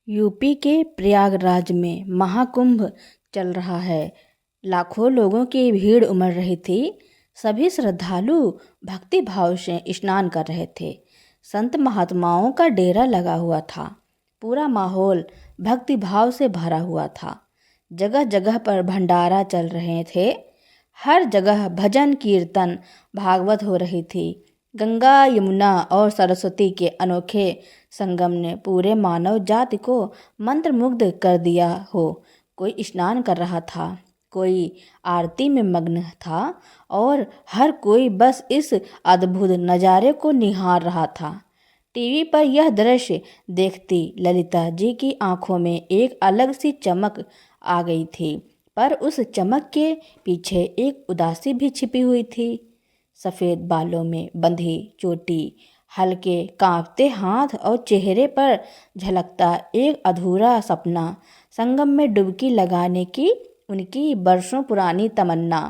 UP के प्रयागराज में महाकुंभ चल रहा है। लाखों लोगों की भीड़ उमड़ रही थी। सभी श्रद्धालु भक्ति भाव से स्नान कर रहे थे। संत महात्माओं का डेरा लगा हुआ था। पूरा माहौल भक्ति भाव से भरा हुआ था। जगह जगह पर भंडारा चल रहे थे। हर जगह भजन कीर्तन भागवत हो रही थी। गंगा यमुना और सरस्वती के अनोखे संगम ने पूरे मानव जाति को मंत्रमुग्ध कर दिया हो। कोई स्नान कर रहा था, कोई आरती में मग्न था और हर कोई बस इस अद्भुत नज़ारे को निहार रहा था। टीवी पर यह दृश्य देखती ललिता जी की आंखों में एक अलग सी चमक आ गई थी, पर उस चमक के पीछे एक उदासी भी छिपी हुई थी। सफ़ेद बालों में बंधी चोटी, हल्के कांपते हाथ और चेहरे पर झलकता एक अधूरा सपना। संगम में डुबकी लगाने की उनकी बरसों पुरानी तमन्ना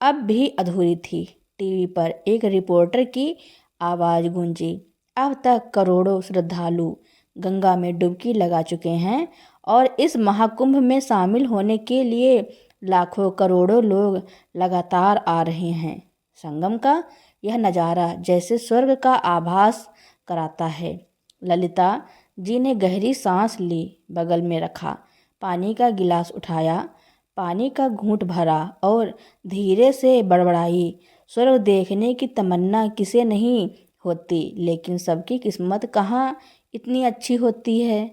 अब भी अधूरी थी। टीवी पर एक रिपोर्टर की आवाज़ गूंजी, अब तक करोड़ों श्रद्धालु गंगा में डुबकी लगा चुके हैं और इस महाकुंभ में शामिल होने के लिए लाखों करोड़ों लोग लगातार आ रहे हैं। संगम का यह नज़ारा जैसे स्वर्ग का आभास कराता है। ललिता जी ने गहरी सांस ली, बगल में रखा पानी का गिलास उठाया, पानी का घूंट भरा और धीरे से बड़बड़ाई, स्वर्ग देखने की तमन्ना किसे नहीं होती, लेकिन सबकी किस्मत कहाँ इतनी अच्छी होती है।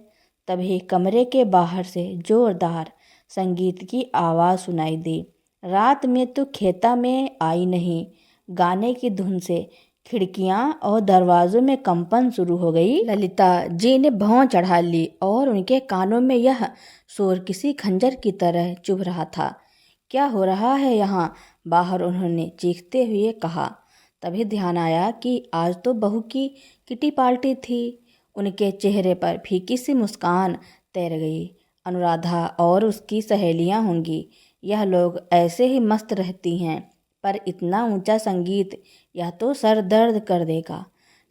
तभी कमरे के बाहर से जोरदार संगीत की आवाज़ सुनाई दी। रात में तो खेता में आई नहीं, गाने की धुन से खिड़कियां और दरवाजों में कंपन शुरू हो गई। ललिता जी ने भौं चढ़ा ली और उनके कानों में यह शोर किसी खंजर की तरह चुभ रहा था। क्या हो रहा है यहाँ बाहर, उन्होंने चीखते हुए कहा। तभी ध्यान आया कि आज तो बहू की किटी पार्टी थी। उनके चेहरे पर फीकी सी मुस्कान तैर गई। अनुराधा और उसकी सहेलियां होंगी। यह लोग ऐसे ही मस्त रहती हैं, पर इतना ऊंचा संगीत, यह तो सर दर्द कर देगा।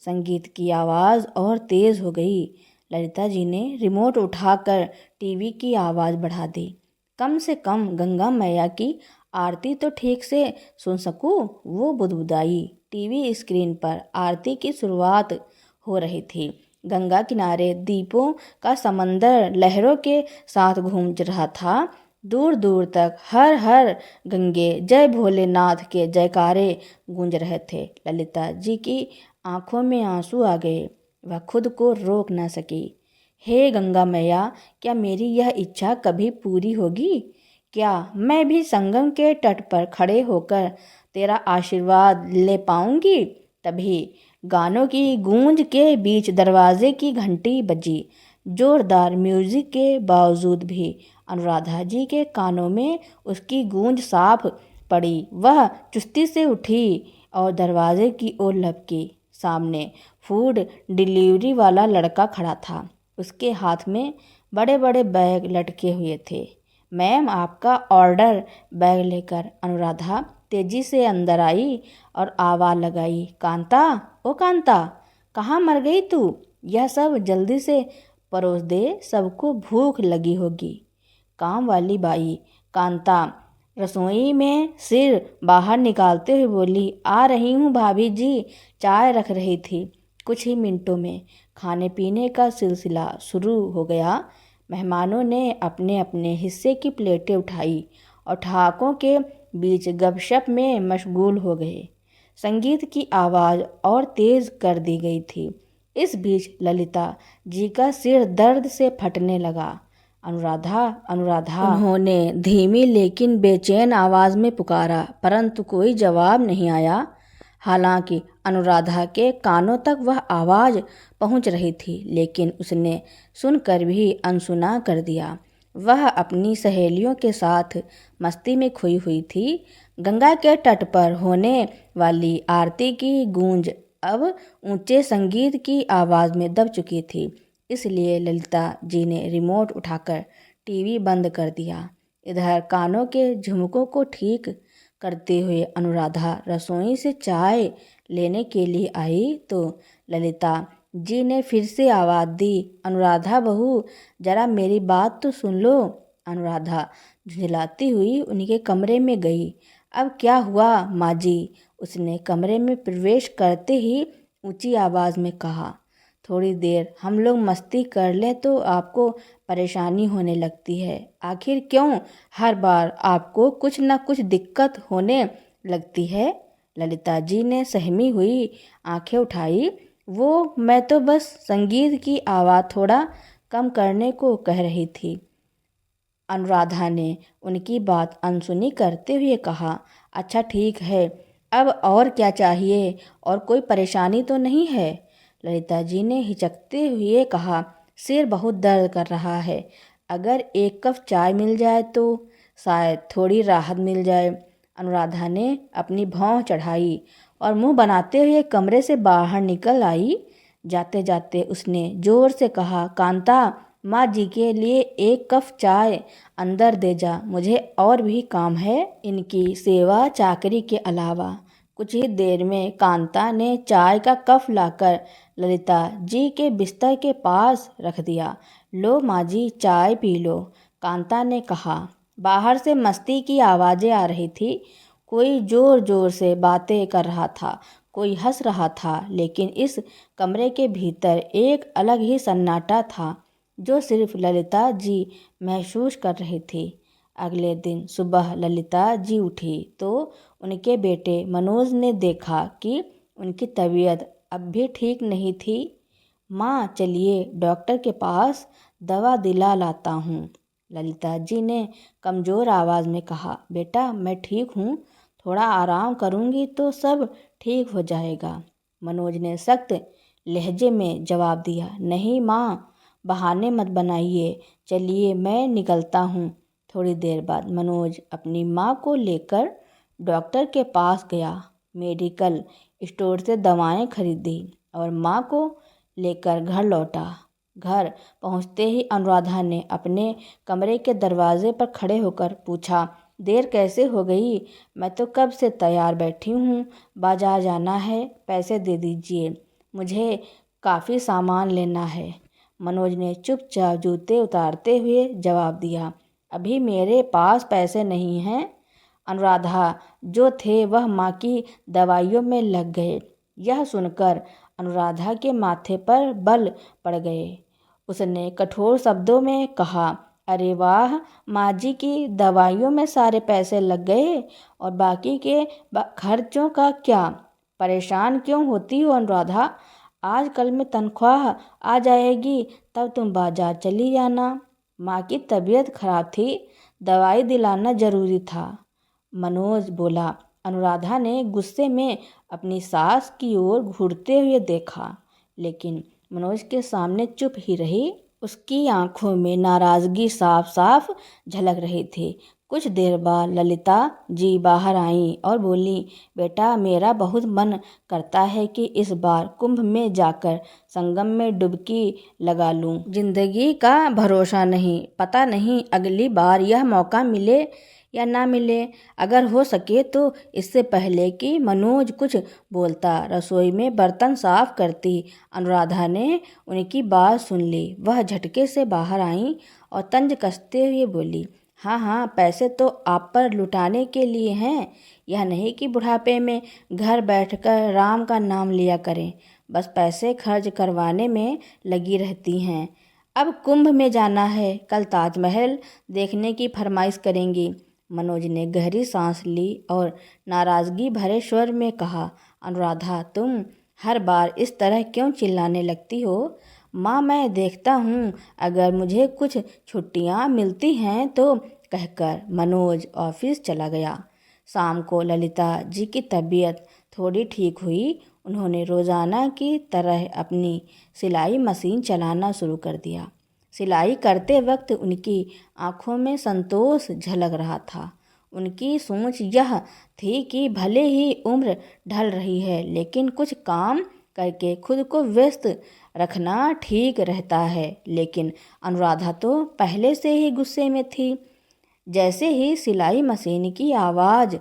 संगीत की आवाज़ और तेज़ हो गई। ललिता जी ने रिमोट उठाकर टीवी की आवाज़ बढ़ा दी। कम से कम गंगा मैया की आरती तो ठीक से सुन सकूं, वो बुदबुदाई। टीवी स्क्रीन पर आरती की शुरुआत हो रही थी। गंगा किनारे दीपों का समंदर लहरों के साथ घूम रहा था। दूर दूर तक हर हर गंगे जय भोलेनाथ के जयकारे गूंज रहे थे। ललिता जी की आंखों में आंसू आ गए। वह खुद को रोक न सकी। हे गंगा मैया, क्या मेरी यह इच्छा कभी पूरी होगी? क्या मैं भी संगम के तट पर खड़े होकर तेरा आशीर्वाद ले पाऊंगी? तभी गानों की गूंज के बीच दरवाजे की घंटी बजी। जोरदार म्यूजिक के बावजूद भी अनुराधा जी के कानों में उसकी गूंज साफ पड़ी। वह चुस्ती से उठी और दरवाजे की ओर लपकी। सामने फूड डिलीवरी वाला लड़का खड़ा था। उसके हाथ में बड़े बड़े बैग लटके हुए थे। मैम, आपका ऑर्डर। बैग लेकर अनुराधा तेजी से अंदर आई और आवाज़ लगाई, कांता, ओ कांता, कहाँ मर गई तू? यह सब जल्दी से परोस दे, सबको भूख लगी होगी। काम वाली बाई कांता रसोई में सिर बाहर निकालते हुए बोली, आ रही हूँ भाभी जी। चाय रख रही थी। कुछ ही मिनटों में खाने पीने का सिलसिला शुरू हो गया। मेहमानों ने अपने अपने हिस्से की प्लेटें उठाई और ठहाकों के बीच गपशप में मशगूल हो गए। संगीत की आवाज़ और तेज़ कर दी गई थी। इस बीच ललिता जी का सिर दर्द से फटने लगा। अनुराधा, अनुराधा, उन्होंने धीमी लेकिन बेचैन आवाज़ में पुकारा, परंतु कोई जवाब नहीं आया। हालांकि अनुराधा के कानों तक वह आवाज़ पहुंच रही थी, लेकिन उसने सुनकर भी अनसुना कर दिया। वह अपनी सहेलियों के साथ मस्ती में खोई हुई थी। गंगा के तट पर होने वाली आरती की गूंज अब ऊंचे संगीत की आवाज़ में दब चुकी थी। इसलिए ललिता जी ने रिमोट उठाकर टीवी बंद कर दिया। इधर कानों के झुमकों को ठीक करते हुए अनुराधा रसोई से चाय लेने के लिए आई तो ललिता जी ने फिर से आवाज़ दी, अनुराधा बहू, जरा मेरी बात तो सुन लो। अनुराधा झुंझलाती हुई उनके कमरे में गई। अब क्या हुआ माँ जी? उसने कमरे में प्रवेश करते ही ऊंची आवाज़ में कहा। थोड़ी देर हम लोग मस्ती कर लें तो आपको परेशानी होने लगती है। आखिर क्यों हर बार आपको कुछ न कुछ दिक्कत होने लगती है? ललिता जी ने सहमी हुई आंखें उठाई। वो मैं तो बस संगीत की आवाज़ थोड़ा कम करने को कह रही थी। अनुराधा ने उनकी बात अनसुनी करते हुए कहा। अच्छा ठीक है, अब और क्या चाहिए? और कोई परेशानी तो नहीं है? ललिता जी ने हिचकते हुए कहा। सिर बहुत दर्द कर रहा है, अगर एक कप चाय मिल जाए तो शायद थोड़ी राहत मिल जाए। अनुराधा ने अपनी भौं चढ़ाई और मुंह बनाते हुए कमरे से बाहर निकल आई। जाते जाते उसने जोर से कहा, कांता, माँ जी के लिए एक कप चाय अंदर दे जा, मुझे और भी काम है इनकी सेवा चाकरी के अलावा। कुछ ही देर में कांता ने चाय का कप लाकर ललिता जी के बिस्तर के पास रख दिया। लो माँ जी, चाय पी लो, कांता ने कहा। बाहर से मस्ती की आवाज़ें आ रही थी। कोई जोर जोर से बातें कर रहा था, कोई हंस रहा था, लेकिन इस कमरे के भीतर एक अलग ही सन्नाटा था जो सिर्फ ललिता जी महसूस कर रही थी। अगले दिन सुबह ललिता जी उठी तो उनके बेटे मनोज ने देखा कि उनकी तबीयत अब भी ठीक नहीं थी। माँ, चलिए डॉक्टर के पास दवा दिला लाता हूँ, ललिता जी ने कमज़ोर आवाज़ में कहा। बेटा, मैं ठीक हूँ, थोड़ा आराम करूँगी तो सब ठीक हो जाएगा, मनोज ने सख्त लहजे में जवाब दिया। नहीं माँ, बहाने मत बनाइए, चलिए मैं निकलता हूँ। थोड़ी देर बाद मनोज अपनी माँ को लेकर डॉक्टर के पास गया। मेडिकल स्टोर से दवाएं खरीदी और माँ को लेकर घर लौटा। घर पहुँचते ही अनुराधा ने अपने कमरे के दरवाजे पर खड़े होकर पूछा, देर कैसे हो गई? मैं तो कब से तैयार बैठी हूँ, बाजार जाना है, पैसे दे दीजिए, मुझे काफ़ी सामान लेना है। मनोज ने चुपचाप जूते उतारते हुए जवाब दिया। अभी मेरे पास पैसे नहीं हैं। अनुराधा जो थे वह माँ की दवाइयों में लग गए। यह सुनकर अनुराधा के माथे पर बल पड़ गए। उसने कठोर शब्दों में कहा, अरे वाह, माँ जी की दवाइयों में सारे पैसे लग गए और बाकी के खर्चों का क्या? परेशान क्यों होती हो अनुराधा? आज कल में तनख्वाह आ जाएगी तब तुम बाजार चली जाना। माँ की तबीयत खराब थी, दवाई दिलाना जरूरी था, मनोज बोला। अनुराधा ने गुस्से में अपनी सास की ओर घूरते हुए देखा, लेकिन मनोज के सामने चुप ही रही। उसकी आंखों में नाराजगी साफ साफ झलक रही थी। कुछ देर बाद ललिता जी बाहर आईं और बोली, बेटा, मेरा बहुत मन करता है कि इस बार कुंभ में जाकर संगम में डुबकी लगा लूं। जिंदगी का भरोसा नहीं, पता नहीं अगली बार यह मौका मिले या ना मिले। अगर हो सके तो इससे पहले कि मनोज कुछ बोलता रसोई में बर्तन साफ करती। अनुराधा ने उनकी बात सुन ली। वह झटके से बाहर आई और तंज कसते हुए बोली, हाँ हाँ, पैसे तो आप पर लुटाने के लिए हैं, यह नहीं कि बुढ़ापे में घर बैठकर राम का नाम लिया करें। बस पैसे खर्च करवाने में लगी रहती हैं। अब कुंभ में जाना है, कल ताजमहल देखने की फरमाइश करेंगी। मनोज ने गहरी सांस ली और नाराजगी भरे स्वर में कहा, अनुराधा, तुम हर बार इस तरह क्यों चिल्लाने लगती हो? माँ, मैं देखता हूँ, अगर मुझे कुछ छुट्टियाँ मिलती हैं तो, कहकर मनोज ऑफिस चला गया। शाम को ललिता जी की तबीयत थोड़ी ठीक हुई। उन्होंने रोज़ाना की तरह अपनी सिलाई मशीन चलाना शुरू कर दिया। सिलाई करते वक्त उनकी आंखों में संतोष झलक रहा था। उनकी सोच यह थी कि भले ही उम्र ढल रही है, लेकिन कुछ काम करके खुद को व्यस्त रखना ठीक रहता है। लेकिन अनुराधा तो पहले से ही गुस्से में थी। जैसे ही सिलाई मशीन की आवाज़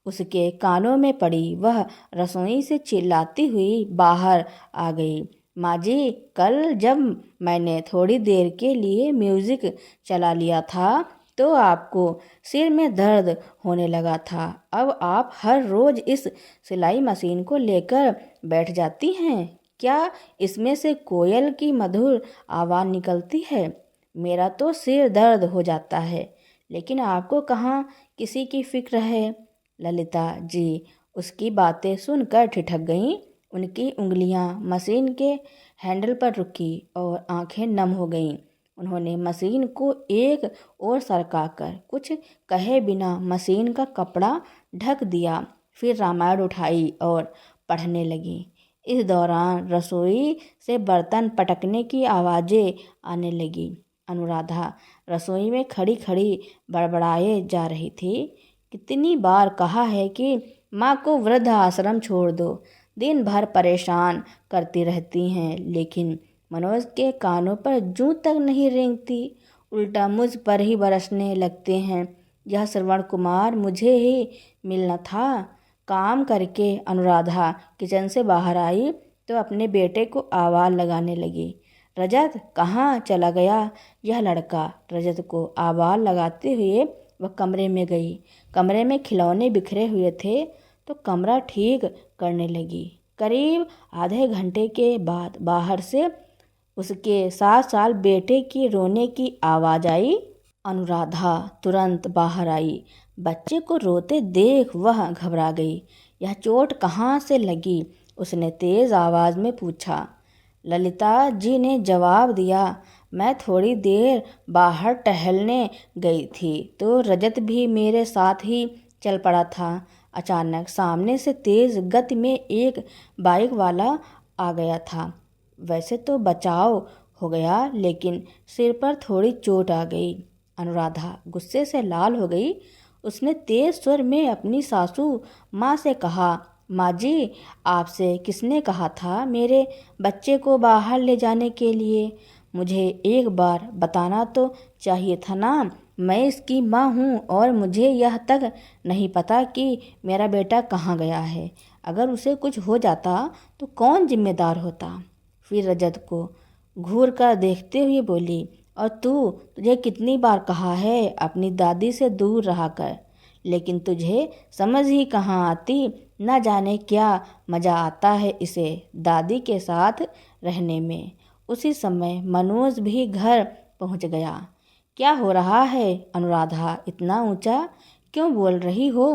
उसके कानों में पड़ी, वह रसोई से चिल्लाती हुई बाहर आ गई। माँ जी, कल जब मैंने थोड़ी देर के लिए म्यूज़िक चला लिया था तो आपको सिर में दर्द होने लगा था। अब आप हर रोज़ इस सिलाई मशीन को लेकर बैठ जाती हैं। क्या इसमें से कोयल की मधुर आवाज़ निकलती है? मेरा तो सिर दर्द हो जाता है, लेकिन आपको कहाँ किसी की फिक्र है। ललिता जी उसकी बातें सुनकर ठिठक गईं। उनकी उंगलियां मशीन के हैंडल पर रुकी और आंखें नम हो गईं। उन्होंने मशीन को एक ओर सरकाकर कुछ कहे बिना मशीन का कपड़ा ढक दिया। फिर रामायण उठाई और पढ़ने लगी। इस दौरान रसोई से बर्तन पटकने की आवाज़ें आने लगी। अनुराधा रसोई में खड़ी खड़ी बड़बड़ाए जा रही थी। कितनी बार कहा है कि माँ को वृद्ध आश्रम छोड़ दो, दिन भर परेशान करती रहती हैं, लेकिन मनोज के कानों पर जूं तक नहीं रेंगती, उल्टा मुझ पर ही बरसने लगते हैं। यह श्रवण कुमार मुझे ही मिलना था। काम करके अनुराधा किचन से बाहर आई तो अपने बेटे को आवाज़ लगाने लगी। रजत, कहाँ चला गया यह लड़का? रजत को आवाज़ लगाते हुए वह कमरे में गई। कमरे में खिलौने बिखरे हुए थे तो कमरा ठीक करने लगी। करीब आधे घंटे के बाद बाहर से उसके 7 साल बेटे की रोने की आवाज़ आई। अनुराधा तुरंत बाहर आई। बच्चे को रोते देख वह घबरा गई। यह चोट कहाँ से लगी? उसने तेज़ आवाज़ में पूछा। ललिता जी ने जवाब दिया, मैं थोड़ी देर बाहर टहलने गई थी तो रजत भी मेरे साथ ही चल पड़ा था। अचानक सामने से तेज़ गति में एक बाइक वाला आ गया था। वैसे तो बचाव हो गया, लेकिन सिर पर थोड़ी चोट आ गई। अनुराधा गुस्से से लाल हो गई। उसने तेज स्वर में अपनी सासू माँ से कहा, माँ जी, आपसे किसने कहा था मेरे बच्चे को बाहर ले जाने के लिए? मुझे एक बार बताना तो चाहिए था ना। मैं इसकी माँ हूँ और मुझे यह तक नहीं पता कि मेरा बेटा कहाँ गया है। अगर उसे कुछ हो जाता तो कौन जिम्मेदार होता? फिर रजत को घूर कर देखते हुए बोली, और तुझे कितनी बार कहा है अपनी दादी से दूर रहा कर, लेकिन तुझे समझ ही कहाँ आती। न जाने क्या मज़ा आता है इसे दादी के साथ रहने में। उसी समय मनोज भी घर पहुंच गया। क्या हो रहा है अनुराधा? इतना ऊंचा क्यों बोल रही हो?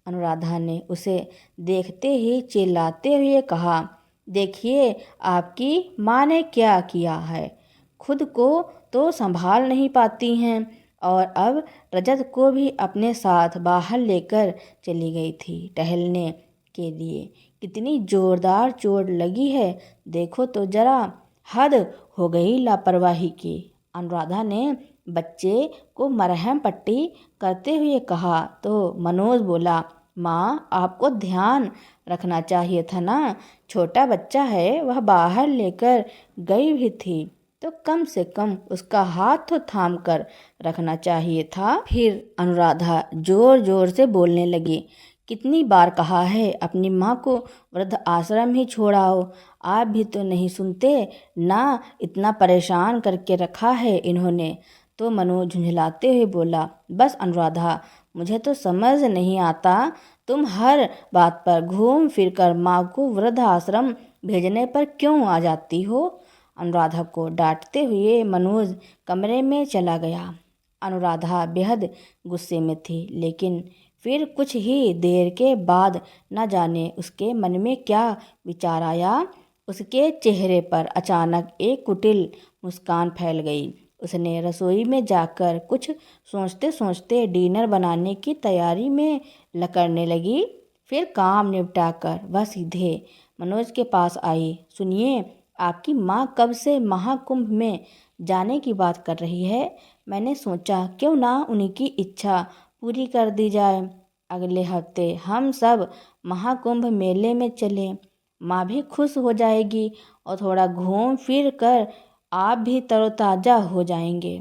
अनुराधा ने उसे देखते ही चिल्लाते हुए कहा, देखिए आपकी माँ ने क्या किया है। खुद को तो संभाल नहीं पाती हैं और अब रजत को भी अपने साथ बाहर लेकर चली गई थी टहलने के लिए। कितनी जोरदार चोट लगी है, देखो तो जरा। हद हो गई लापरवाही की। अनुराधा ने बच्चे को मरहम पट्टी करते हुए कहा तो मनोज बोला, माँ आपको ध्यान रखना चाहिए था ना। छोटा बच्चा है, वह बाहर लेकर गई भी थी तो कम से कम उसका हाथ तो थाम कर रखना चाहिए था। फिर अनुराधा जोर जोर से बोलने लगी, कितनी बार कहा है अपनी माँ को वृद्ध आश्रम ही छोड़ाओ, आप भी तो नहीं सुनते ना। इतना परेशान करके रखा है इन्होंने। तो मनोज झुंझलाते हुए बोला, बस अनुराधा, मुझे तो समझ नहीं आता, तुम हर बात पर घूम फिर कर माँ को वृद्ध आश्रम भेजने पर क्यों आ जाती हो। अनुराधा को डांटते हुए मनोज कमरे में चला गया। अनुराधा बेहद गुस्से में थी, लेकिन फिर कुछ ही देर के बाद न जाने उसके मन में क्या विचार आया। उसके चेहरे पर अचानक एक कुटिल मुस्कान फैल गई। उसने रसोई में जाकर कुछ सोचते सोचते डिनर बनाने की तैयारी में लकड़ने लगी। फिर काम निपटाकर वह सीधे मनोज के पास आई। सुनिए, आपकी माँ कब से महाकुंभ में जाने की बात कर रही है। मैंने सोचा क्यों ना उन्हीं की इच्छा पूरी कर दी जाए। अगले हफ्ते हम सब महाकुंभ मेले में चलें। माँ भी खुश हो जाएगी और थोड़ा घूम फिर कर आप भी तरोताज़ा हो जाएंगे।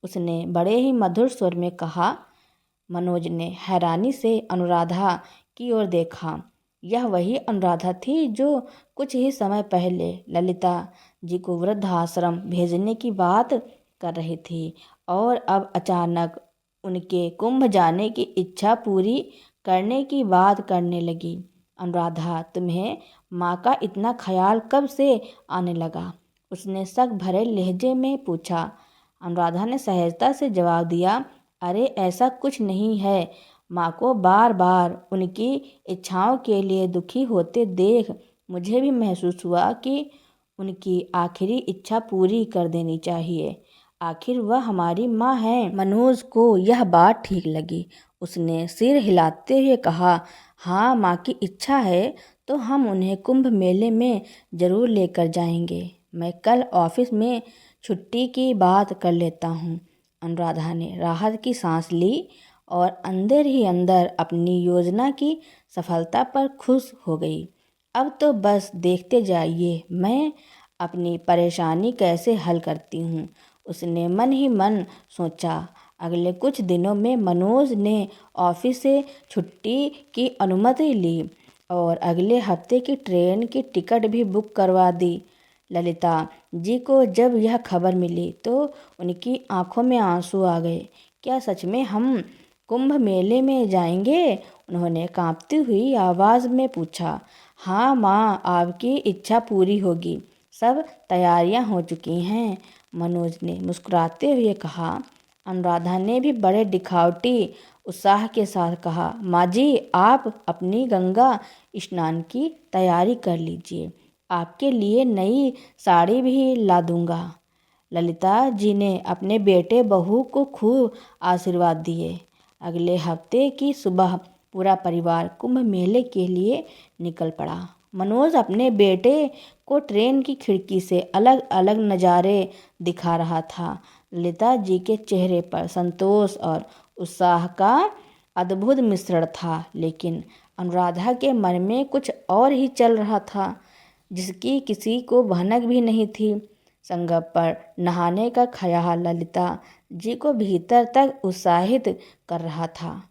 उसने बड़े ही मधुर स्वर में कहा। मनोज ने हैरानी से अनुराधा की ओर देखा। यह वही अनुराधा थी जो कुछ ही समय पहले ललिता जी को वृद्धाश्रम भेजने की बात कर रही थी और अब अचानक उनके कुंभ जाने की इच्छा पूरी करने की बात करने लगी। अनुराधा, तुम्हें माँ का इतना ख्याल कब से आने लगा? उसने शक भरे लहजे में पूछा। अनुराधा ने सहजता से जवाब दिया, अरे ऐसा कुछ नहीं है। माँ को बार बार उनकी इच्छाओं के लिए दुखी होते देख मुझे भी महसूस हुआ कि उनकी आखिरी इच्छा पूरी कर देनी चाहिए। आखिर वह हमारी माँ है। मनोज को यह बात ठीक लगी। उसने सिर हिलाते हुए कहा, हाँ, माँ की इच्छा है तो हम उन्हें कुंभ मेले में ज़रूर लेकर जाएंगे। मैं कल ऑफिस में छुट्टी की बात कर लेता हूँ। अनुराधा ने राहत की सांस ली और अंदर ही अंदर अपनी योजना की सफलता पर खुश हो गई। अब तो बस देखते जाइए मैं अपनी परेशानी कैसे हल करती हूँ, उसने मन ही मन सोचा। अगले कुछ दिनों में मनोज ने ऑफिस से छुट्टी की अनुमति ली और अगले हफ्ते की ट्रेन की टिकट भी बुक करवा दी। ललिता जी को जब यह खबर मिली तो उनकी आंखों में आंसू आ गए। क्या सच में हम कुंभ मेले में जाएंगे? उन्होंने कांपती हुई आवाज़ में पूछा। हाँ माँ, आपकी इच्छा पूरी होगी। सब तैयारियां हो चुकी हैं, मनोज ने मुस्कुराते हुए कहा। अनुराधा ने भी बड़े दिखावटी उत्साह के साथ कहा, माँ जी, आप अपनी गंगा स्नान की तैयारी कर लीजिए। आपके लिए नई साड़ी भी ला दूंगा। ललिता जी ने अपने बेटे बहू को खूब आशीर्वाद दिए। अगले हफ्ते की सुबह पूरा परिवार कुंभ मेले के लिए निकल पड़ा। मनोज अपने बेटे को ट्रेन की खिड़की से अलग अलग नज़ारे दिखा रहा था। ललिता जी के चेहरे पर संतोष और उत्साह का अद्भुत मिश्रण था, लेकिन अनुराधा के मन में कुछ और ही चल रहा था, जिसकी किसी को भनक भी नहीं थी। संगम पर नहाने का ख्याल ललिता जी को भीतर तक उत्साहित कर रहा था।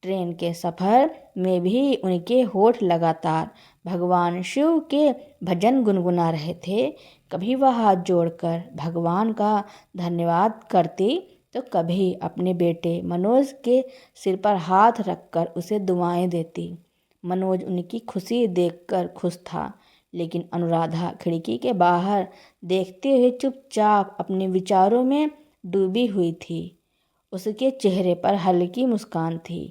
ट्रेन के सफ़र में भी उनके होठ लगातार भगवान शिव के भजन गुनगुना रहे थे। कभी वह हाथ जोड़कर भगवान का धन्यवाद करती तो कभी अपने बेटे मनोज के सिर पर हाथ रखकर उसे दुआएं देती। मनोज उनकी खुशी देखकर खुश था, लेकिन अनुराधा खिड़की के बाहर देखते हुए चुपचाप अपने विचारों में डूबी हुई थी। उसके चेहरे पर हल्की मुस्कान थी।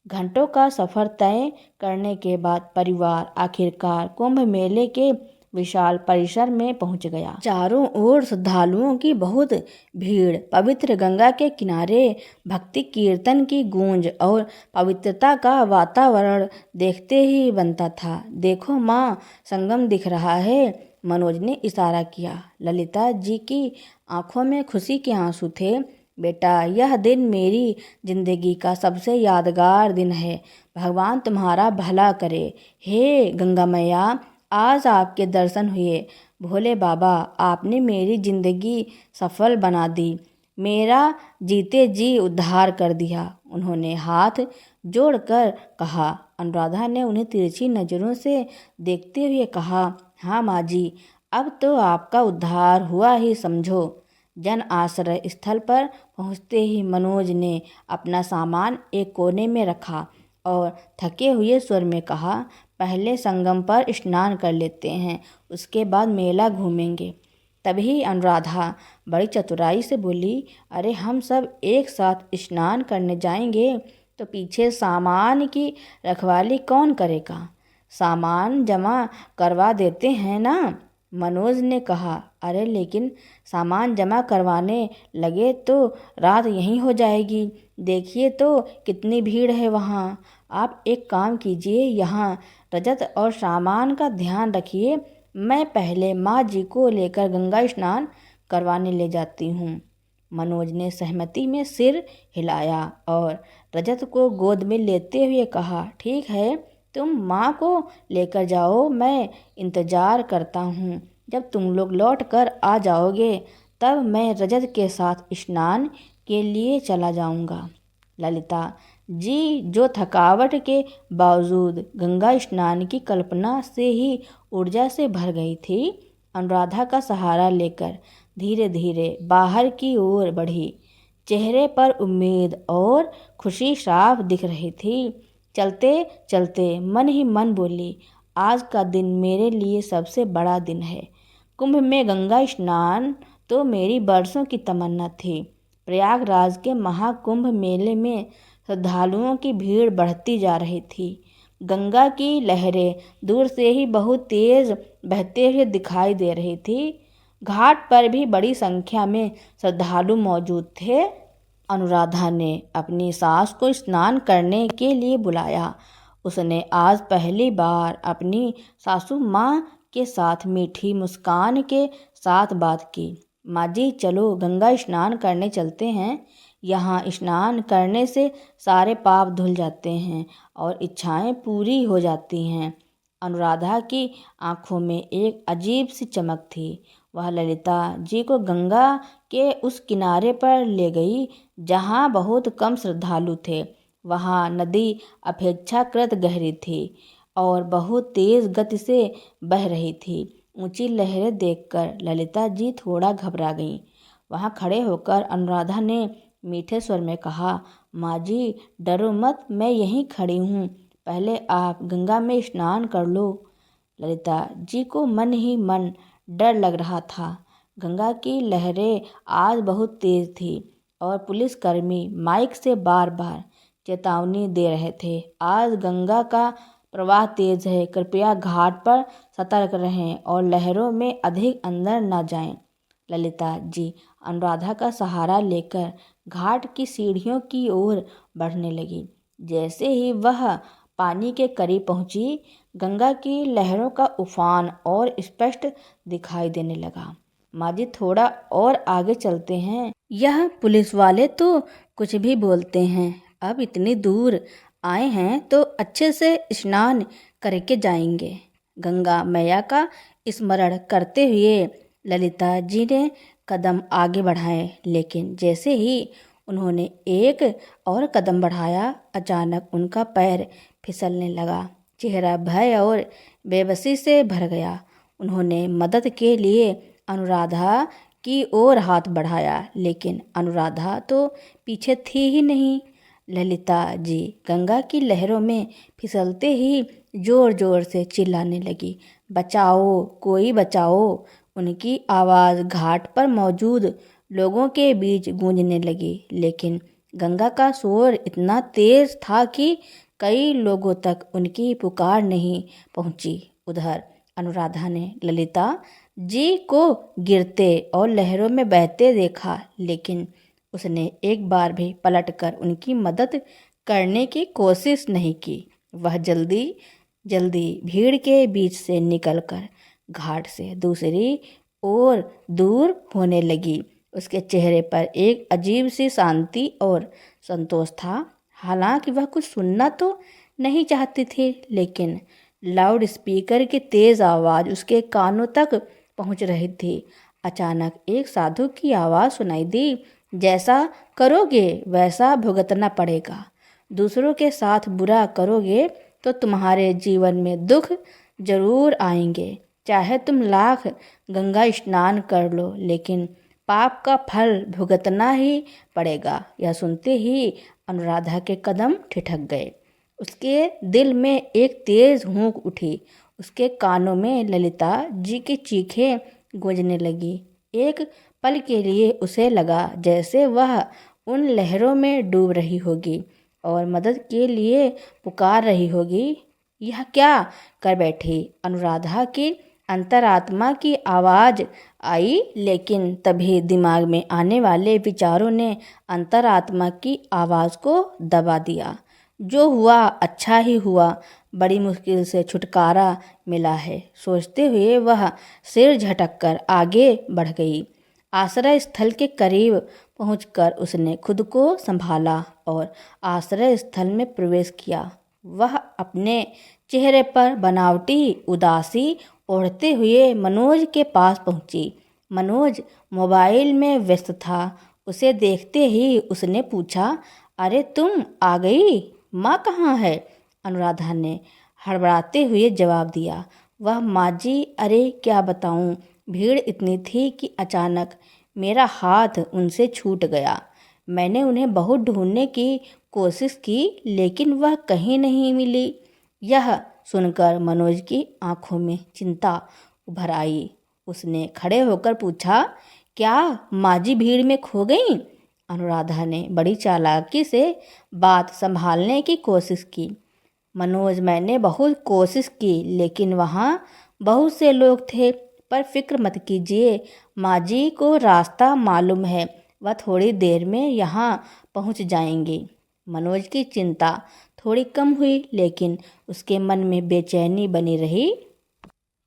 घंटों का सफ़र तय करने के बाद परिवार आखिरकार कुंभ मेले के विशाल परिसर में पहुंच गया। चारों ओर श्रद्धालुओं की बहुत भीड़, पवित्र गंगा के किनारे भक्ति कीर्तन की गूंज और पवित्रता का वातावरण देखते ही बनता था। देखो माँ, संगम दिख रहा है, मनोज ने इशारा किया। ललिता जी की आंखों में खुशी के आंसू थे। बेटा, यह दिन मेरी जिंदगी का सबसे यादगार दिन है। भगवान तुम्हारा भला करे। हे गंगा मैया, आज आपके दर्शन हुए। भोले बाबा, आपने मेरी जिंदगी सफल बना दी, मेरा जीते जी उद्धार कर दिया, उन्होंने हाथ जोड़कर कहा। अनुराधा ने उन्हें तिरछी नज़रों से देखते हुए कहा, हाँ माँ जी, अब तो आपका उद्धार हुआ ही समझो। जन आश्रय स्थल पर पहुँचते ही मनोज ने अपना सामान एक कोने में रखा और थके हुए स्वर में कहा, पहले संगम पर स्नान कर लेते हैं, उसके बाद मेला घूमेंगे। तभी अनुराधा बड़ी चतुराई से बोली, अरे हम सब एक साथ स्नान करने जाएंगे तो पीछे सामान की रखवाली कौन करेगा? सामान जमा करवा देते हैं ना, मनोज ने कहा। अरे लेकिन सामान जमा करवाने लगे तो रात यहीं हो जाएगी। देखिए तो कितनी भीड़ है वहाँ। आप एक काम कीजिए, यहाँ रजत और सामान का ध्यान रखिए। मैं पहले माँ जी को लेकर गंगा स्नान करवाने ले जाती हूँ। मनोज ने सहमति में सिर हिलाया और रजत को गोद में लेते हुए कहा, ठीक है, तुम माँ को लेकर जाओ, मैं इंतज़ार करता हूँ। जब तुम लोग लौट कर आ जाओगे तब मैं रजत के साथ स्नान के लिए चला जाऊँगा। ललिता जी जो थकावट के बावजूद गंगा स्नान की कल्पना से ही ऊर्जा से भर गई थी, अनुराधा का सहारा लेकर धीरे धीरे बाहर की ओर बढ़ी। चेहरे पर उम्मीद और खुशी साफ दिख रही थी। चलते चलते मन ही मन बोली, आज का दिन मेरे लिए सबसे बड़ा दिन है। कुंभ में गंगा स्नान तो मेरी बरसों की तमन्ना थी। प्रयागराज के महाकुंभ मेले में श्रद्धालुओं की भीड़ बढ़ती जा रही थी। गंगा की लहरें दूर से ही बहुत तेज बहते हुए दिखाई दे रही थी। घाट पर भी बड़ी संख्या में श्रद्धालु मौजूद थे। अनुराधा ने अपनी सास को स्नान करने के लिए बुलाया। उसने आज पहली बार अपनी सासू माँ के साथ मीठी मुस्कान के साथ बात की। माँ जी चलो गंगा स्नान करने चलते हैं। यहाँ स्नान करने से सारे पाप धुल जाते हैं और इच्छाएं पूरी हो जाती हैं। अनुराधा की आंखों में एक अजीब सी चमक थी। वह ललिता जी को गंगा के उस किनारे पर ले गई जहाँ बहुत कम श्रद्धालु थे। वहाँ नदी अपेक्षाकृत गहरी थी और बहुत तेज गति से बह रही थी। ऊंची लहरें देखकर ललिता जी थोड़ा घबरा गईं। वहाँ खड़े होकर अनुराधा ने मीठे स्वर में कहा, माँ जी डरो मत, मैं यहीं खड़ी हूँ, पहले आप गंगा में स्नान कर लो। ललिता जी को मन ही मन डर लग रहा था। गंगा की लहरें आज बहुत तेज थी और पुलिसकर्मी माइक से बार बार चेतावनी दे रहे थे, आज गंगा का प्रवाह तेज है, कृपया घाट पर सतर्क रहें और लहरों में अधिक अंदर न जाएं। ललिता जी अनुराधा का सहारा लेकर घाट की सीढ़ियों की ओर बढ़ने लगी। जैसे ही वह पानी के करीब पहुंची, गंगा की लहरों का उफान और स्पष्ट दिखाई देने लगा। माँ जी थोड़ा और आगे चलते हैं, यह पुलिस वाले तो कुछ भी बोलते हैं, अब इतनी दूर आए हैं तो अच्छे से स्नान करके जाएंगे। गंगा मैया का स्मरण करते हुए ललिता जी ने कदम आगे बढ़ाए, लेकिन जैसे ही उन्होंने एक और कदम बढ़ाया, अचानक उनका पैर फिसलने लगा। चेहरा भय और बेबसी से भर गया। उन्होंने मदद के लिए अनुराधा की ओर हाथ बढ़ाया, लेकिन अनुराधा तो पीछे थी ही नहीं। ललिता जी गंगा की लहरों में फिसलते ही जोर जोर से चिल्लाने लगी, बचाओ, कोई बचाओ। उनकी आवाज़ घाट पर मौजूद लोगों के बीच गूंजने लगी, लेकिन गंगा का शोर इतना तेज था कि कई लोगों तक उनकी पुकार नहीं पहुंची। उधर अनुराधा ने ललिता जी को गिरते और लहरों में बहते देखा, लेकिन उसने एक बार भी पलटकर उनकी मदद करने की कोशिश नहीं की। वह जल्दी जल्दी भीड़ के बीच से निकलकर घाट से दूसरी ओर दूर होने लगी। उसके चेहरे पर एक अजीब सी शांति और संतोष था। हालांकि वह कुछ सुनना तो नहीं चाहती थी, लेकिन लाउड स्पीकर की तेज आवाज़ उसके कानों तक पहुंच रही थी। अचानक एक साधु की आवाज़ सुनाई दी, जैसा करोगे वैसा भुगतना पड़ेगा। दूसरों के साथ बुरा करोगे तो तुम्हारे जीवन में दुख जरूर आएंगे। चाहे तुम लाख गंगा स्नान कर लो, लेकिन पाप का फल भुगतना ही पड़ेगा। यह सुनते ही अनुराधा के कदम ठिठक गए। उसके दिल में एक तेज हुंक उठी। उसके कानों में ललिता जी की चीखें गूंजने लगी। एक पल के लिए उसे लगा जैसे वह उन लहरों में डूब रही होगी और मदद के लिए पुकार रही होगी। यह क्या कर बैठी, अनुराधा की अंतरात्मा की आवाज़ आई, लेकिन तभी दिमाग में आने वाले विचारों ने अंतरात्मा की आवाज़ को दबा दिया। जो हुआ अच्छा ही हुआ, बड़ी मुश्किल से छुटकारा मिला है, सोचते हुए वह सिर झटककर आगे बढ़ गई। आश्रय स्थल के करीब पहुंचकर उसने खुद को संभाला और आश्रय स्थल में प्रवेश किया। वह अपने चेहरे पर बनावटी उदासी ओढ़ते हुए मनोज के पास पहुंची। मनोज मोबाइल में व्यस्त था। उसे देखते ही उसने पूछा, अरे तुम आ गई, माँ कहाँ है? अनुराधा ने हड़बड़ाते हुए जवाब दिया। वह माँ जी, अरे क्या बताऊं, भीड़ इतनी थी कि अचानक मेरा हाथ उनसे छूट गया। मैंने उन्हें बहुत ढूंढने की कोशिश की लेकिन वह कहीं नहीं मिली। यह सुनकर मनोज की आंखों में चिंता उभर आई। उसने खड़े होकर पूछा, क्या माँ जी भीड़ में खो गईं? अनुराधा ने बड़ी चालाकी से बात संभालने की कोशिश की। मनोज, मैंने बहुत कोशिश की लेकिन वहाँ बहुत से लोग थे, पर फिक्र मत कीजिए, माँ जी को रास्ता मालूम है, वह थोड़ी देर में यहाँ पहुँच जाएंगी। मनोज की चिंता थोड़ी कम हुई लेकिन उसके मन में बेचैनी बनी रही।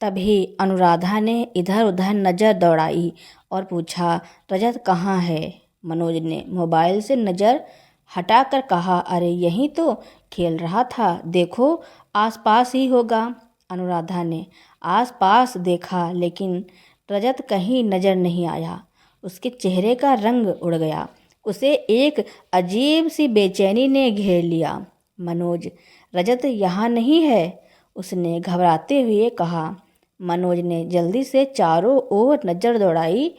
तभी अनुराधा ने इधर उधर नज़र दौड़ाई और पूछा, रजत कहाँ है? मनोज ने मोबाइल से नज़र हटाकर कहा, अरे यहीं तो खेल रहा था, देखो आसपास ही होगा। अनुराधा ने आसपास देखा लेकिन रजत कहीं नज़र नहीं आया। उसके चेहरे का रंग उड़ गया। उसे एक अजीब सी बेचैनी ने घेर लिया। मनोज, रजत यहाँ नहीं है, उसने घबराते हुए कहा। मनोज ने जल्दी से चारों ओर नज़र दौड़ाई।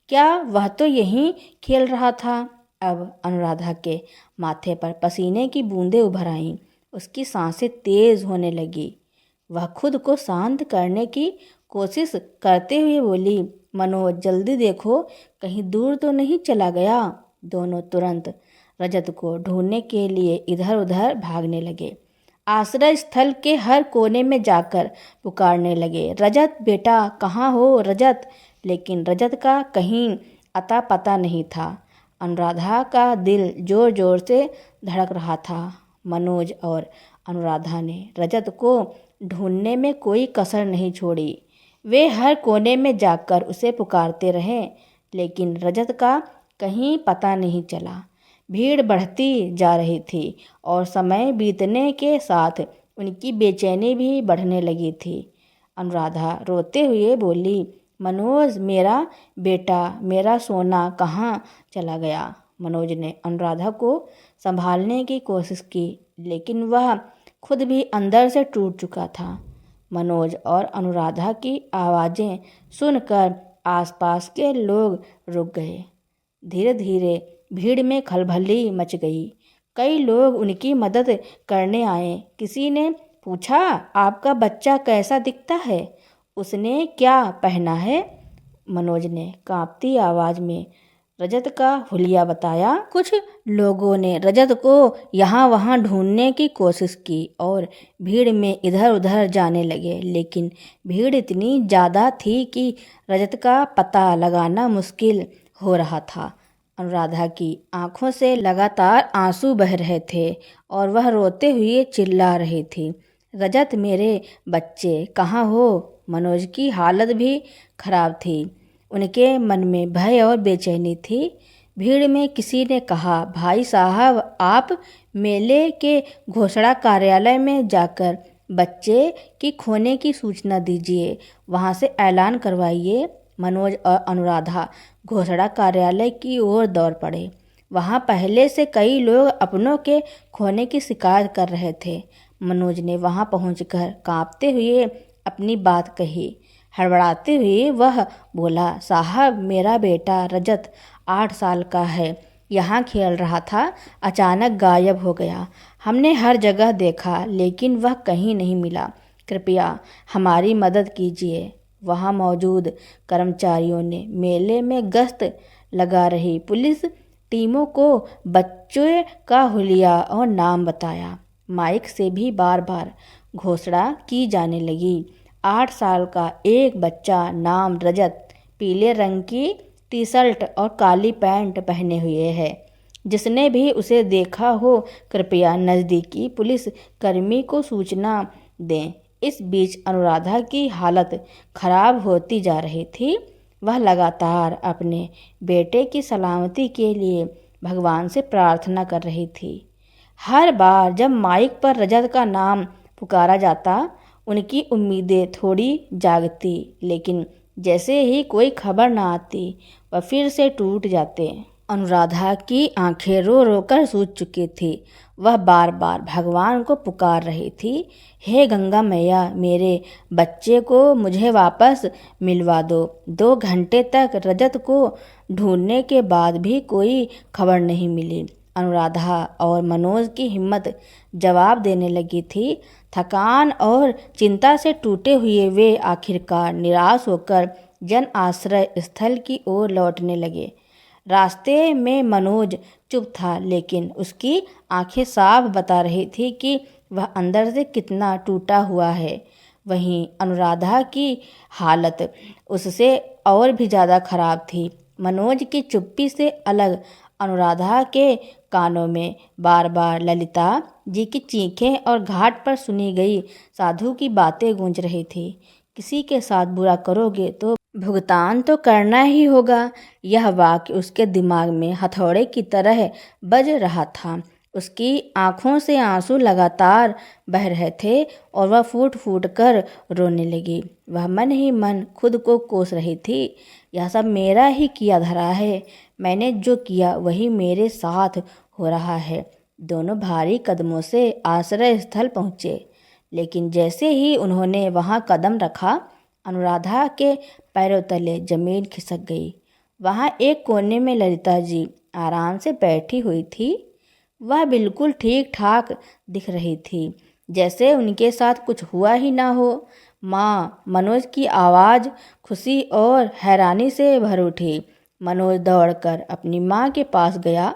क्या वह तो यहीं खेल रहा था? अब अनुराधा के माथे पर पसीने की बूंदें उभर आईं। उसकी सांसें तेज होने लगी। वह खुद को शांत करने की कोशिश करते हुए बोली, मनोज जल्दी देखो, कहीं दूर तो नहीं चला गया। दोनों तुरंत रजत को ढूंढने के लिए इधर उधर भागने लगे। आश्रय स्थल के हर कोने में जाकर पुकारने लगे, रजत बेटा कहाँ हो रजत? लेकिन रजत का कहीं अता पता नहीं था। अनुराधा का दिल जोर जोर से धड़क रहा था। मनोज और अनुराधा ने रजत को ढूंढने में कोई कसर नहीं छोड़ी। वे हर कोने में जाकर उसे पुकारते रहे लेकिन रजत का कहीं पता नहीं चला। भीड़ बढ़ती जा रही थी और समय बीतने के साथ उनकी बेचैनी भी बढ़ने लगी थी। अनुराधा रोते हुए बोली, मनोज मेरा बेटा, मेरा सोना कहाँ चला गया? मनोज ने अनुराधा को संभालने की कोशिश की लेकिन वह खुद भी अंदर से टूट चुका था। मनोज और अनुराधा की आवाज़ें सुनकर आसपास के लोग रुक गए। धीरे धीरे भीड़ में खलबली मच गई। कई लोग उनकी मदद करने आए। किसी ने पूछा, आपका बच्चा कैसा दिखता है? उसने क्या पहना है? मनोज ने कांपती आवाज़ में रजत का हुलिया बताया। कुछ लोगों ने रजत को यहाँ वहाँ ढूंढने की कोशिश की और भीड़ में इधर उधर जाने लगे लेकिन भीड़ इतनी ज़्यादा थी कि रजत का पता लगाना मुश्किल हो रहा था। अनुराधा की आंखों से लगातार आंसू बह रहे थे और वह रोते हुए चिल्ला रही थी, रजत मेरे बच्चे कहाँ हो? मनोज की हालत भी खराब थी। उनके मन में भय और बेचैनी थी। भीड़ में किसी ने कहा, भाई साहब आप मेले के घोषणा कार्यालय में जाकर बच्चे की खोने की सूचना दीजिए, वहाँ से ऐलान करवाइए। मनोज और अनुराधा घोषणा कार्यालय की ओर दौड़ पड़े। वहाँ पहले से कई लोग अपनों के खोने की शिकायत कर रहे थे। मनोज ने वहाँ पहुंचकर कांपते हुए अपनी बात कही। हड़बड़ाते हुए वह बोला, साहब मेरा बेटा रजत 8 साल का है, यहाँ खेल रहा था, अचानक गायब हो गया। हमने हर जगह देखा लेकिन वह कहीं नहीं मिला। कृपया हमारी मदद कीजिए। वहाँ मौजूद कर्मचारियों ने मेले में गश्त लगा रही पुलिस टीमों को बच्चे का हुलिया और नाम बताया। माइक से भी बार बार घोषणा की जाने लगी। 8 साल का एक बच्चा, नाम रजत, पीले रंग की टी शर्ट और काली पैंट पहने हुए है। जिसने भी उसे देखा हो कृपया नज़दीकी पुलिस कर्मी को सूचना दें। इस बीच अनुराधा की हालत खराब होती जा रही थी। वह लगातार अपने बेटे की सलामती के लिए भगवान से प्रार्थना कर रही थी। हर बार जब माइक पर रजत का नाम पुकारा जाता उनकी उम्मीदें थोड़ी जागती लेकिन जैसे ही कोई खबर न आती वह फिर से टूट जाते। अनुराधा की आंखें रो रो कर सूज चुकी थी। वह बार बार भगवान को पुकार रही थी, हे गंगा मैया, मेरे बच्चे को मुझे वापस मिलवा दो। 2 घंटे तक रजत को ढूंढने के बाद भी कोई खबर नहीं मिली। अनुराधा और मनोज की हिम्मत जवाब देने लगी थी। थकान और चिंता से टूटे हुए वे आखिरकार निराश होकर जन आश्रय स्थल की ओर लौटने लगे। रास्ते में मनोज चुप था, लेकिन उसकी आंखें साफ बता रही थी कि वह अंदर से कितना टूटा हुआ है। वहीं अनुराधा की हालत उससे और भी ज़्यादा खराब थी। मनोज की चुप्पी से अलग अनुराधा के कानों में बार बार ललिता जी की चीखें और घाट पर सुनी गई साधु की बातें गूंज रही थी। किसी के साथ बुरा करोगे तो भुगतान तो करना ही होगा। यह वाक्य उसके दिमाग में हथौड़े की तरह बज रहा था। उसकी आंखों से आंसू लगातार बह रहे थे और वह फूट फूट कर रोने लगी। वह मन ही मन खुद को कोस रही थी, यह सब मेरा ही किया धरा है। मैंने जो किया वही मेरे साथ हो रहा है। दोनों भारी कदमों से आश्रय स्थल पहुँचे, लेकिन जैसे ही उन्होंने वहाँ कदम रखा, अनुराधा के पैरों तले जमीन खिसक गई। वहाँ एक कोने में ललिता जी आराम से बैठी हुई थी। वह बिल्कुल ठीक ठाक दिख रही थी, जैसे उनके साथ कुछ हुआ ही ना हो। माँ, मनोज की आवाज़ खुशी और हैरानी से भर उठी। मनोज दौड़कर अपनी माँ के पास गया।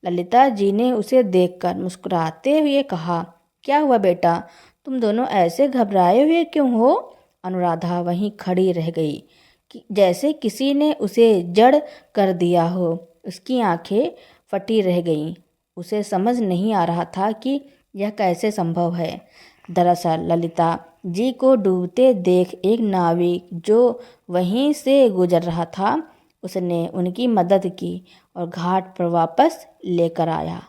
ललिता जी ने उसे देखकर मुस्कुराते हुए कहा, क्या हुआ बेटा, तुम दोनों ऐसे घबराए हुए क्यों हो? अनुराधा वहीं खड़ी रह गई, जैसे किसी ने उसे जड़ कर दिया हो। उसकी आंखें फटी रह गईं। उसे समझ नहीं आ रहा था कि यह कैसे संभव है। दरअसल ललिता जी को डूबते देख एक नाविक जो वहीं से गुजर रहा था, उसने उनकी मदद की और घाट पर वापस लेकर आया।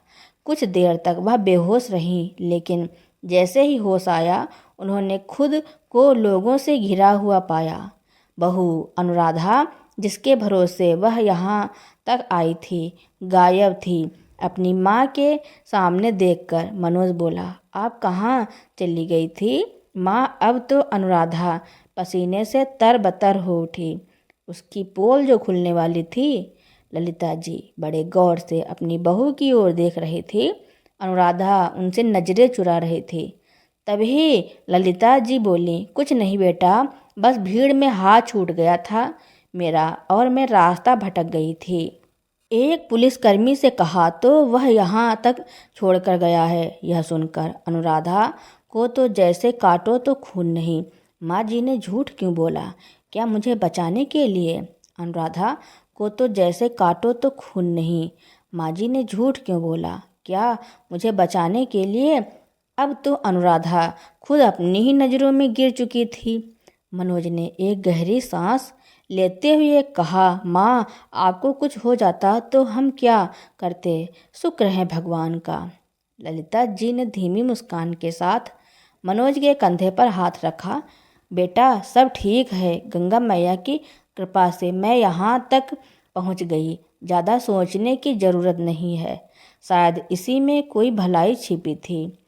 कुछ देर तक वह बेहोश रहीं, लेकिन जैसे ही होश आया, उन्होंने खुद को लोगों से घिरा हुआ पाया। बहू अनुराधा, जिसके भरोसे वह यहाँ तक आई थी, गायब थी। अपनी माँ के सामने देखकर मनोज बोला, आप कहाँ चली गई थी माँ? अब तो अनुराधा पसीने से तरबतर हो उठी। उसकी पोल जो खुलने वाली थी। ललिता जी बड़े गौर से अपनी बहू की ओर देख रही थी। अनुराधा उनसे नजरें चुरा रही थी। तभी ललिता जी बोली, कुछ नहीं बेटा, बस भीड़ में हाथ छूट गया था मेरा और मैं रास्ता भटक गई थी। एक पुलिसकर्मी से कहा तो वह यहाँ तक छोड़कर गया है। यह सुनकर अनुराधा को तो जैसे काटो तो खून नहीं। माँ जी ने झूठ क्यों बोला? क्या मुझे बचाने के लिए? अनुराधा को तो जैसे काटो तो खून नहीं। माँ जी ने झूठ क्यों बोला? क्या मुझे बचाने के लिए? अब तो अनुराधा खुद अपनी ही नज़रों में गिर चुकी थी। मनोज ने एक गहरी सांस लेते हुए कहा, माँ, आपको कुछ हो जाता तो हम क्या करते? शुक्र है भगवान का। ललिता जी ने धीमी मुस्कान के साथ मनोज के कंधे पर हाथ रखा। बेटा, सब ठीक है। गंगा मैया की कृपा से मैं यहाँ तक पहुँच गई। ज़्यादा सोचने की ज़रूरत नहीं है। शायद इसी में कोई भलाई छिपी थी।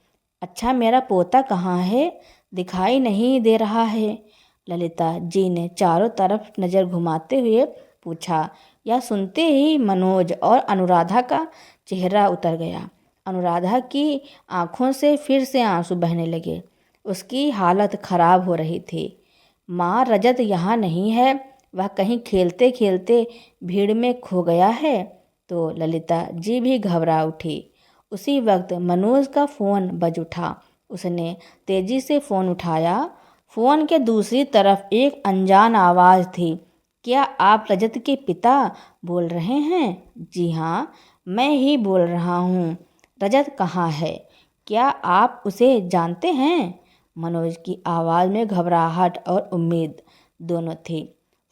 अच्छा, मेरा पोता कहाँ है? दिखाई नहीं दे रहा है। ललिता जी ने चारों तरफ नज़र घुमाते हुए पूछा। यह सुनते ही मनोज और अनुराधा का चेहरा उतर गया। अनुराधा की आंखों से फिर से आंसू बहने लगे। उसकी हालत खराब हो रही थी। माँ, रजत यहाँ नहीं है। वह कहीं खेलते खेलते भीड़ में खो गया है। तो ललिता जी भी घबरा उठी। उसी वक्त मनोज का फ़ोन बज उठा। उसने तेजी से फ़ोन उठाया। फ़ोन के दूसरी तरफ एक अनजान आवाज़ थी। क्या आप रजत के पिता बोल रहे हैं? जी हाँ, मैं ही बोल रहा हूँ। रजत कहाँ है? क्या आप उसे जानते हैं? मनोज की आवाज़ में घबराहट और उम्मीद दोनों थी।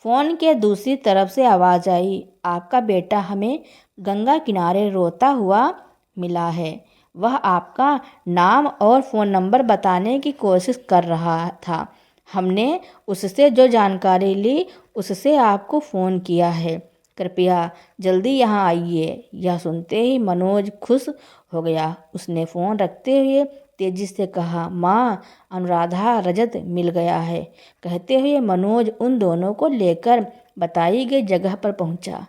फ़ोन के दूसरी तरफ से आवाज़ आई, आपका बेटा हमें गंगा किनारे रोता हुआ मिला है। वह आपका नाम और फ़ोन नंबर बताने की कोशिश कर रहा था। हमने उससे जो जानकारी ली उससे आपको फ़ोन किया है। कृपया जल्दी यहाँ आइए। यह सुनते ही मनोज खुश हो गया। उसने फ़ोन रखते हुए तेजी से कहा, माँ, अनुराधा रजत मिल गया है। कहते हुए मनोज उन दोनों को लेकर बताई गई जगह पर पहुंचा।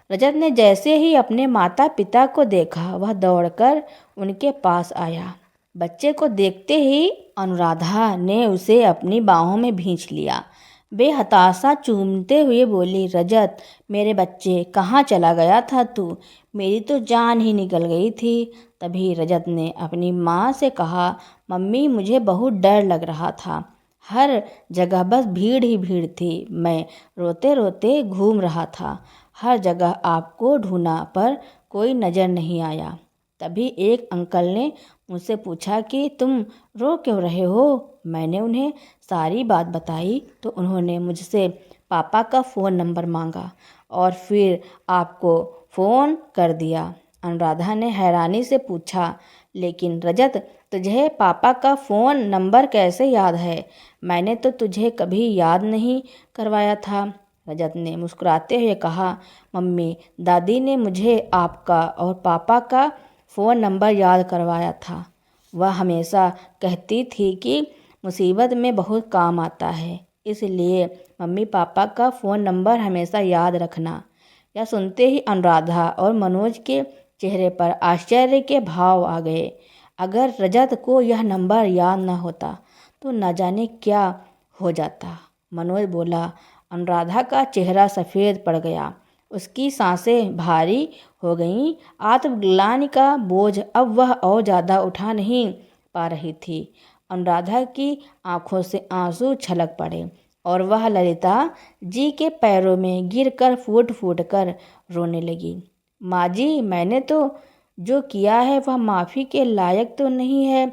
रजत ने जैसे ही अपने माता पिता को देखा, वह दौड़कर उनके पास आया। बच्चे को देखते ही अनुराधा ने उसे अपनी बाहों में भींच लिया। बेहताशा चूमते हुए बोली, रजत, मेरे बच्चे, कहाँ चला गया था तू? मेरी तो जान ही निकल गई थी। तभी रजत ने अपनी माँ से कहा, मम्मी, मुझे बहुत डर लग रहा था। हर जगह बस भीड़ ही भीड़ थी। मैं रोते रोते घूम रहा था। हर जगह आपको ढूंढा पर कोई नज़र नहीं आया। तभी एक अंकल ने मुझसे पूछा कि तुम रो क्यों रहे हो। मैंने उन्हें सारी बात बताई तो उन्होंने मुझसे पापा का फ़ोन नंबर मांगा और फिर आपको फ़ोन कर दिया। अनुराधा ने हैरानी से पूछा, लेकिन रजत, तुझे पापा का फ़ोन नंबर कैसे याद है? मैंने तो तुझे कभी याद नहीं करवाया था। रजत ने मुस्कुराते हुए कहा, मम्मी, दादी ने मुझे आपका और पापा का फ़ोन नंबर याद करवाया था। वह हमेशा कहती थी कि मुसीबत में बहुत काम आता है, इसलिए मम्मी पापा का फ़ोन नंबर हमेशा याद रखना। यह सुनते ही अनुराधा और मनोज के चेहरे पर आश्चर्य के भाव आ गए। अगर रजत को यह नंबर याद न होता तो न जाने क्या हो जाता। मनोज बोला। अनुराधा का चेहरा सफ़ेद पड़ गया। उसकी सांसें भारी हो गईं। आत्मग्लानि का बोझ अब वह और ज़्यादा उठा नहीं पा रही थी। अनुराधा की आंखों से आंसू छलक पड़े और वह ललिता जी के पैरों में गिरकर फूट फूट कर रोने लगी। माँ जी, मैंने तो जो किया है वह माफ़ी के लायक तो नहीं है,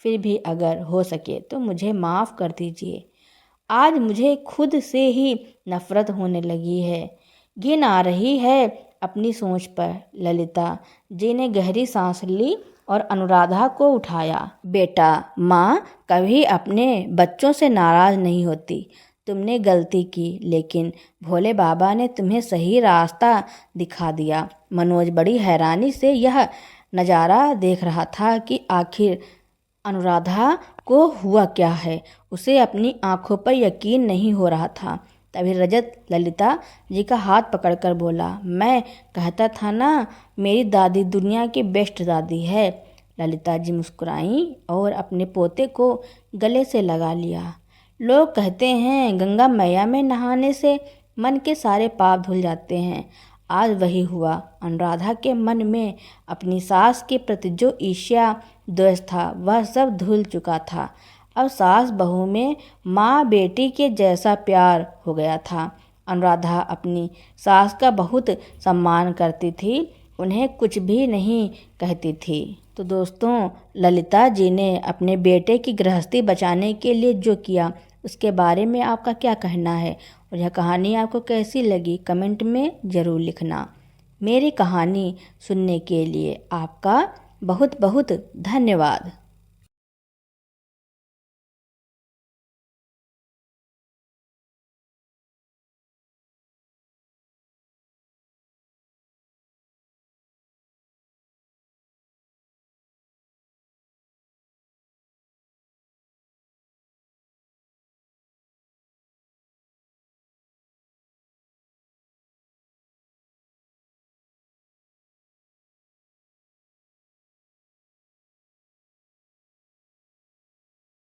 फिर भी अगर हो सके तो मुझे माफ़ कर दीजिए। आज मुझे खुद से ही नफ़रत होने लगी है। घिन आ रही है अपनी सोच पर। ललिता जी ने गहरी सांस ली और अनुराधा को उठाया। बेटा, माँ कभी अपने बच्चों से नाराज़ नहीं होती। तुमने गलती की, लेकिन भोले बाबा ने तुम्हें सही रास्ता दिखा दिया। मनोज बड़ी हैरानी से यह नज़ारा देख रहा था कि आखिर अनुराधा को हुआ क्या है। उसे अपनी आंखों पर यकीन नहीं हो रहा था। तभी रजत ललिता जी का हाथ पकड़कर बोला, मैं कहता था ना, मेरी दादी दुनिया की बेस्ट दादी है। ललिता जी मुस्कुराईं और अपने पोते को गले से लगा लिया। लोग कहते हैं गंगा मैया में नहाने से मन के सारे पाप धुल जाते हैं। आज वही हुआ। अनुराधा के मन में अपनी सास के प्रति जो ईर्ष्या द्वेष था वह सब धुल चुका था। अब सास बहू में माँ बेटी के जैसा प्यार हो गया था। अनुराधा अपनी सास का बहुत सम्मान करती थी, उन्हें कुछ भी नहीं कहती थी। तो दोस्तों, ललिता जी ने अपने बेटे की गृहस्थी बचाने के लिए जो किया उसके बारे में आपका क्या कहना है और यह कहानी आपको कैसी लगी कमेंट में ज़रूर लिखना। मेरी कहानी सुनने के लिए आपका बहुत बहुत धन्यवाद।